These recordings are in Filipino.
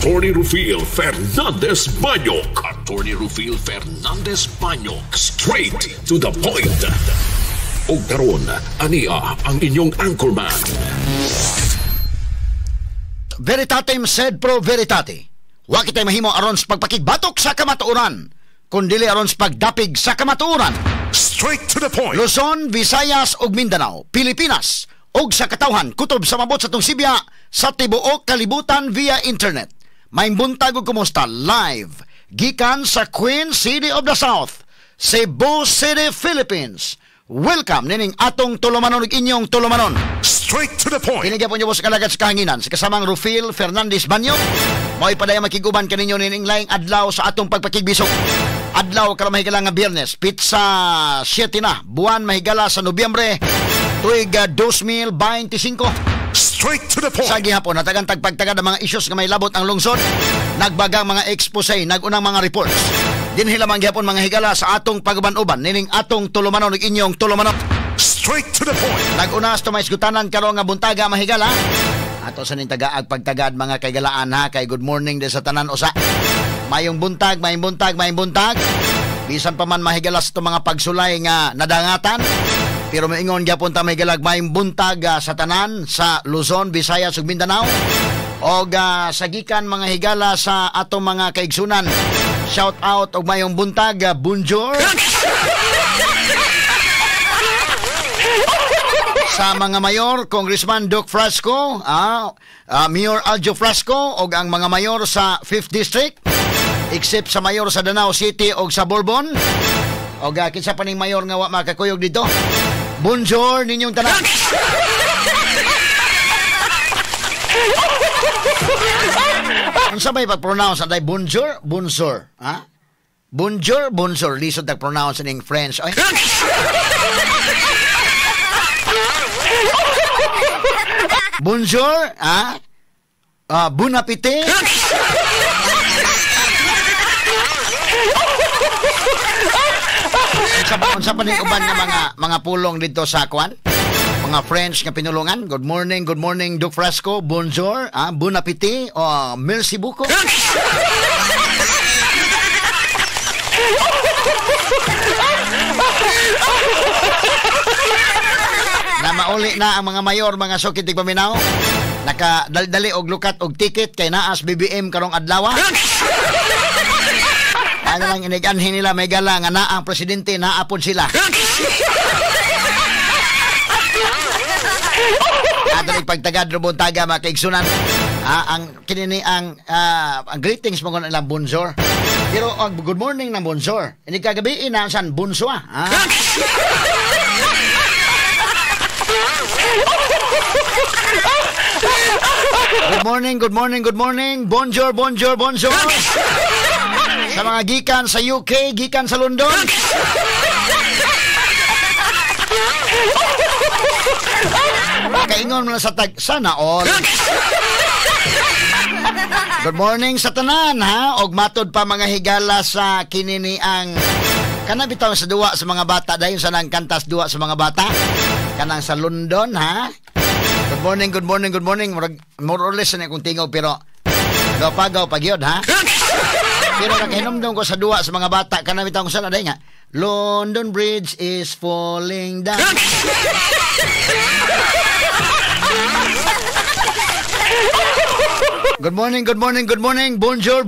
Attorney Rufil Fernandez Banyok. Attorney Rufil Fernandez Banyok. Straight to the point. O karon, ania ang inyong anchorman. Veritatem sed pro veritate. Wa kitay mahimo aron sa pagpakigbatok sa kamatuoran, kundili aron sa pagdapig sa kamatuoran. Straight to the point. Luzon, Visayas ug Mindanao, Pilipinas ug sa katawhan kutob sa mabot sa tong Sibya sa tibuok kalibutan via internet. May buntag ug kumusta live gikan sa Queen City of the South, Cebu City, Philippines. Welcome nining atong tulumanon ug inyong tulumanon. Straight to the point. Kinigya po niyo sa kalagad sa kahanginan sa kasamang Rufil Fernandez Banyok. Mo'y padaya makiguban kaninyo nining laing adlaw sa atong pagpakigbisok. Adlaw karon mahigala nga Biyernes, pizza 7 na, buwan mahigala sa Nobyembre tuig 2025. Straight to the point. Sa gihapon natagan tagpagtagad ang mga issues nga may labot ang lungsod, nagbagang mga expose, nagunang mga reports. Dinhi lamang gihapon mga higala sa atong pagban-uban nining atong tulumanon ug inyong tulumanon. Straight to the point. Nag-unas to may isgutanan karon nga buntaga mahigala. Ato sa ning tagaag pagtagad mga kaygalaan ha, kay good morning de sa tanan usa. Mayong buntag, mayong buntag, mayong buntag. Bisan pa man mahigala sa mga pagsulay nga nadangatan. Pero maingon gyapon ta mahigalag mayong buntag sa tanan sa Luzon, Visayas ug Mindanao. O sagikan mga higala sa atong mga kaigsunan. Shout out og mayong buntag, bonjour. Sa mga mayor, Congressman Duke Frasco, Mayor Aljo Frasco og ang mga mayor sa 5th District, except sa mayor sa Danao City og sa Bourbon. Og kinsa pa ning mayor nga wa makakuyog dito. Bonjour ninyong tanan. Unsa may pag-pronounce anday bonjour, bonjour, ha? Bonjour, bonjour, lisod tag-pronounce ning French. Ay. Bonjour, ha? Bon appétit. Unsa pa ning uban nga mga pulong dito sa kwan? Mga French nga pinulungan. Good morning, Duke Frasco. Bonjour, bon appétit, merci beaucoup. Na mauli na ang mga mayor, mga sukit tig paminaw. Nakadali og lukat og ticket kay naas BBM karong adlaw. Ano lang iniganhin nila may gala nga na ang presidente naapod sila. Ato ning pagtagad ro buntaga mga kaigsunan. Ang kinini ang greetings mo kon ilang bonjour. Pero good morning na bonjour. Ini kagabi na san bonsoir. Good morning. Bonjour. Sa mga gikan sa UK, gikan sa London. Kaingon mo na sa sana all. Good morning sa tanan ha, og matod pa mga higala sa kinini ang kana bitaw sa duwa sa mga bata dayon sa nang kantas duwa sa mga bata. Kanang sa London ha. Good morning. More or less na kung tingog pero gaw pagyod ha. Pero nakahinomdom ko sa duwa sa mga bata kana bitaw sa naday nga. London Bridge is falling down. Good morning. Bonjour.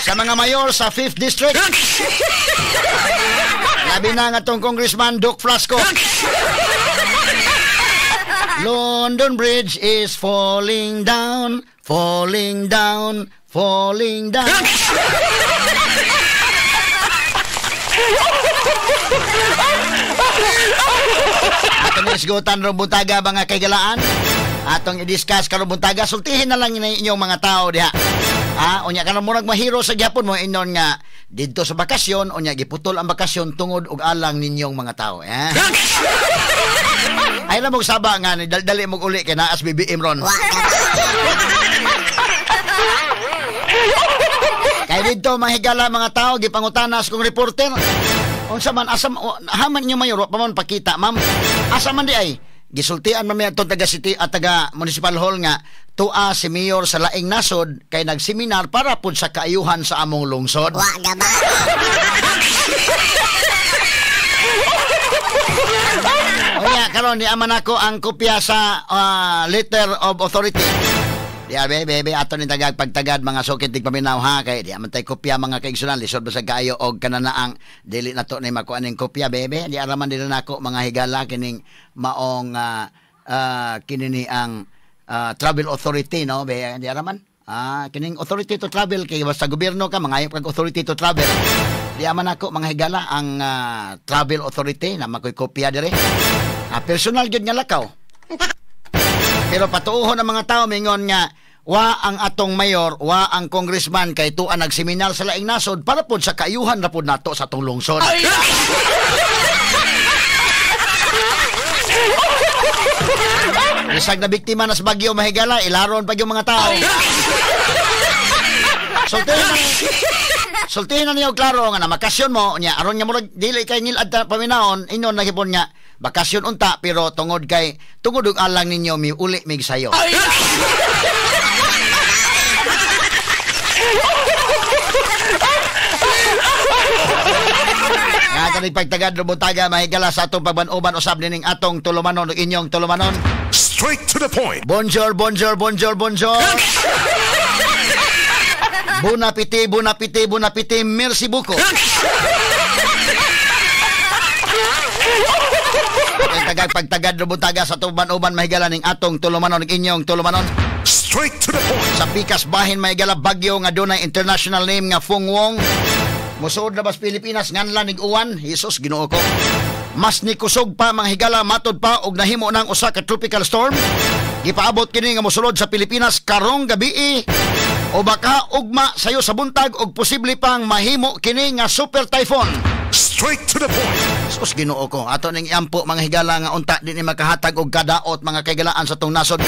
Sa mga mayor sa 5th District. Labi na nga tong Congressman Duke Frasco. London Bridge is falling down. Atong isgutan ro buntaga mga kaygalaan. Atong i-discuss karon buntaga, sultihin na lang inyong mga tao diha. Unya karon murag mahiro sa gyapon mo inon nga didto sa bakasyon, unya giputol ang bakasyon tungod og alang ninyong mga tao. Ay na mong saba nga ni dali mong uli kay naas BBM ron. Kay dito mahigala mga tao gipangutanas kong reporter. Unsa man asam haman niyo mayor pa man pakita ma'am. Asa man di ay gisultian man mi atong taga city at taga municipal hall nga tua si mayor sa laing nasod kay nagseminar para pud sa kaayuhan sa among lungsod. Wa gaba. Oya karon di aman ako ang kopya sa letter of authority. Di bebe ato ni tagag pagtagad mga sukit tig paminaw ha kay di aman tay kopya mga kaigsunan lisod basag kaayo og kananaang dili nato ni makuan ning kopya bebe di araman dili nako mga higala kining maong kinini ang travel authority no be di araman kining authority to travel kay basta gobyerno ka mangayop kag authority to travel di aman ako mga higala ang travel authority na makoy kopya dire personal gyud nga lakaw. Pero patuohon ang mga tao mingon nga wa ang atong mayor, wa ang congressman kay tuan nagseminar sa laing nasod para pod sa kaayuhan ra pod nato sa atong lungsod. Isag na biktima na sa bagyo mahigala, ilaron pa yung mga tao. Sultihin na niyo klaro nga na makasyon mo nya aron nya murag dili kay ngilad ta paminaon inon nagipon nya bakasyon unta pero tungod og alang ninyo mi uli mig sayo. Nga tanong pagtagad Lubuntaga mahigala sa atong pagbanuban usab nining atong tulumanon ug inyong tulumanon. Straight to the point. Bonjour. Bon appétit, merci beaucoup. Pagtagad Lubuntaga sa tuban-uban mahigala ning atong tulumanon ug inyong tulumanon. Straight to the point. Sa pikas bahin mahigala bagyo nga dunay international name nga Fung Wong. Musuod na bas Pilipinas nganlan nig uwan, Jesus Ginoo ko. Mas ni kusog pa mga higala matod pa og nahimo nang usa ka tropical storm. Gipaabot kini nga mosulod sa Pilipinas karong gabi o baka ugma sayo sa buntag og posible pang mahimo kini nga super typhoon. Straight to the point. Sus Ginoo ko, ato ning iampo mga higala nga unta din ni makahatag og kadaot mga kaigalaan sa tong nasod.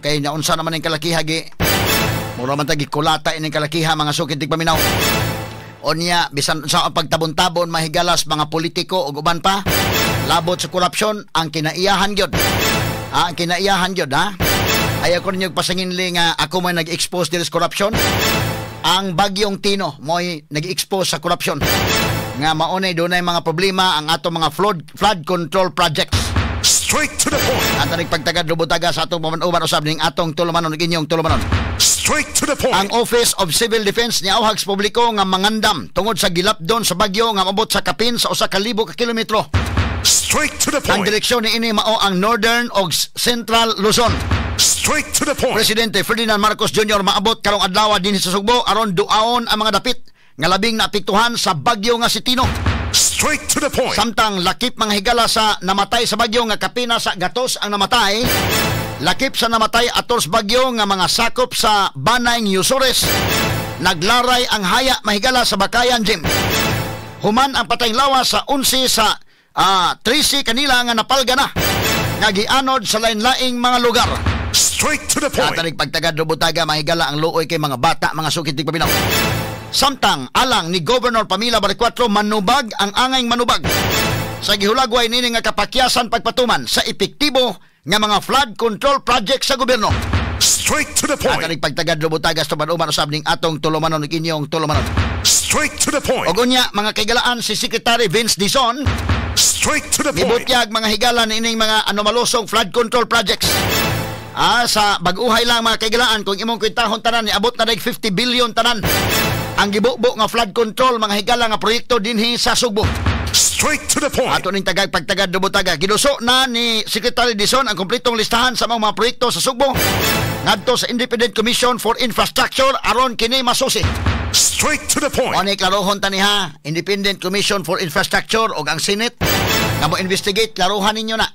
Kay naunsa naman ning kalakiha gi. Mura man tagi kulata ining kalakiha mga sukid tig paminaw. Onya bisan sa pagtabon-tabon mahigalas mga politiko ug uban pa labot sa korupsyon ang kinaiyahan gyud. Ang kinaiyahan gyud Ayaw ko ninyo pasanginli nga ako may nag-expose dito sa korupsyon. Ang Bagyong Tino mo'y nag-expose sa korupsyon. Nga maunay doon ay mga problema ang atong mga flood control projects. Straight to the point. At pagtagad Lubuntaga sa atong pamanuban usab ning atong tulumanon ug inyong tulumanon. Straight to the point. Ang Office of Civil Defense ni awhag sa publiko nga mangandam tungod sa gilapdon sa bagyo nga mabot sa kapin sa 1,000 ka kilometro. Straight to the point. Ang direksyon ni ini mao ang Northern ug Central Luzon. Straight to the point. Presidente Ferdinand Marcos Jr. maabot karong adlaw din sa Sugbo aron duaon ang mga dapit nga labing naapektuhan sa bagyo nga si Tino. Straight to the point. Samtang lakip mga higala sa namatay sa bagyo nga kapina sa gatos ang namatay. Lakip sa namatay atos bagyo nga mga sakop sa Banay Yusores. Naglaray ang haya mahigala sa Bakayan Gym. Human ang patayng lawas sa 11 sa 13 kanila nga napalga na. Nga gianod sa lain-laing mga lugar. Straight to the point. Katanig pagtagad Lubuntaga mahigala ang luoy kay mga bata mga sukit tig paminaw. Samtang alang ni Governor Pamila Barcuatro manubag ang angayng manubag sa gihulagway nini nga kapakyasan pagpatuman sa epektibo nga mga flood control project sa gobyerno. Straight to the point. Katanig pagtagad Lubuntaga sa panuman usab ning atong tulumanon ug inyong tulumanon. Straight to the point. Og unya mga kaigalaan si Secretary Vince Dizon. Straight to the point. Gibutyag mga higala nining mga anomalosong flood control projects. Sa bag-uhay lang mga kaigalaan kung imong kwentahon tanan niabot na 50 billion tanan. Ang gibubo nga flood control mga higala nga proyekto dinhi sa Sugbo. Straight to the point. Ato ning pagtagad Lubuntaga giduso na ni Secretary Dizon ang kumpletong listahan sa mga proyekto sa Sugbo ngadto sa Independent Commission for Infrastructure aron kini masusi. Straight to the point. Ani klarohon taniha Independent Commission for Infrastructure ug ang Senate nga mo investigate klarohan ninyo na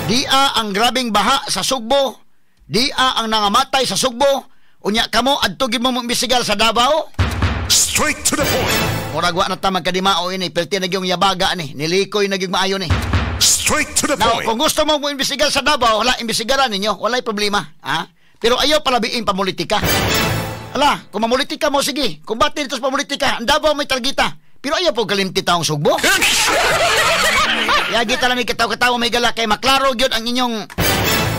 Dia ang grabing baha sa Sugbo, dia ang nangamatay sa Sugbo. Unya kamo adto gid mo imbestigar sa Davao. Straight to the point. Murag wa na ta magkadimao ini, perti na gyung yabaga ni, nilikoy na gyung maayo ni. Straight to the Now, point. kung gusto mo imbestigar sa Davao, wala imbestigaran ninyo, walay problema, Pero ayaw palabiin pamulitika. Ala, kung mamulitika mo sige, kung bati dito sa pamulitika, ang Davao may targeta. Pero ayaw po kalimti taong Sugbo. Yagi tala may kataw-kataw may higala kay maklaro gyud ang inyong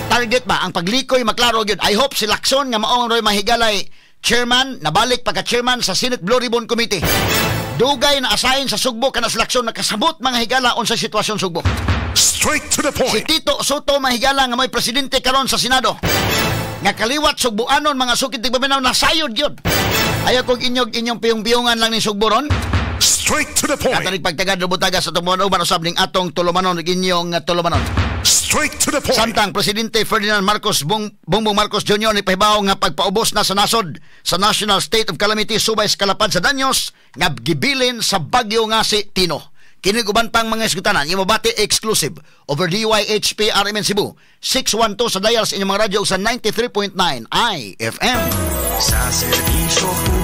target ba? Ang paglikoy maklaro gyud. I hope si Lacson nga maong roy mahigalay chairman, nabalik pagka-chairman sa Senate Blue Ribbon Committee. Dugay na asahin sa Sugbo kana si Lacson nakasabot mga higala unsa sitwasyon Sugbo. Straight to the Si point. Tito Soto mahigala nga may presidente karon sa Senado. Nga kaliwat Sugbuanon mga sukit tigbaminaw na sayod yun. Ayaw kong inyong piyong-piyongan lang ni Sugbo ron. Straight to the point. Katanig pagtagad butaga sa tumuan uban usab ning atong tulumanon inyong tulumanon. Straight to the point. Samtang Presidente Ferdinand Marcos Bongbong Marcos Jr. ni pahibaw nga pagpaubos na sa nasod sa National State of Calamity subay sa kalapad sa danyos nga gibilin sa bagyo nga si Tino. Kini uban pang mga isgutanan imo bati exclusive over DYHP RMN Cebu 612 sa dial sa inyong mga radyo sa 93.9 IFM. Sa serbisyo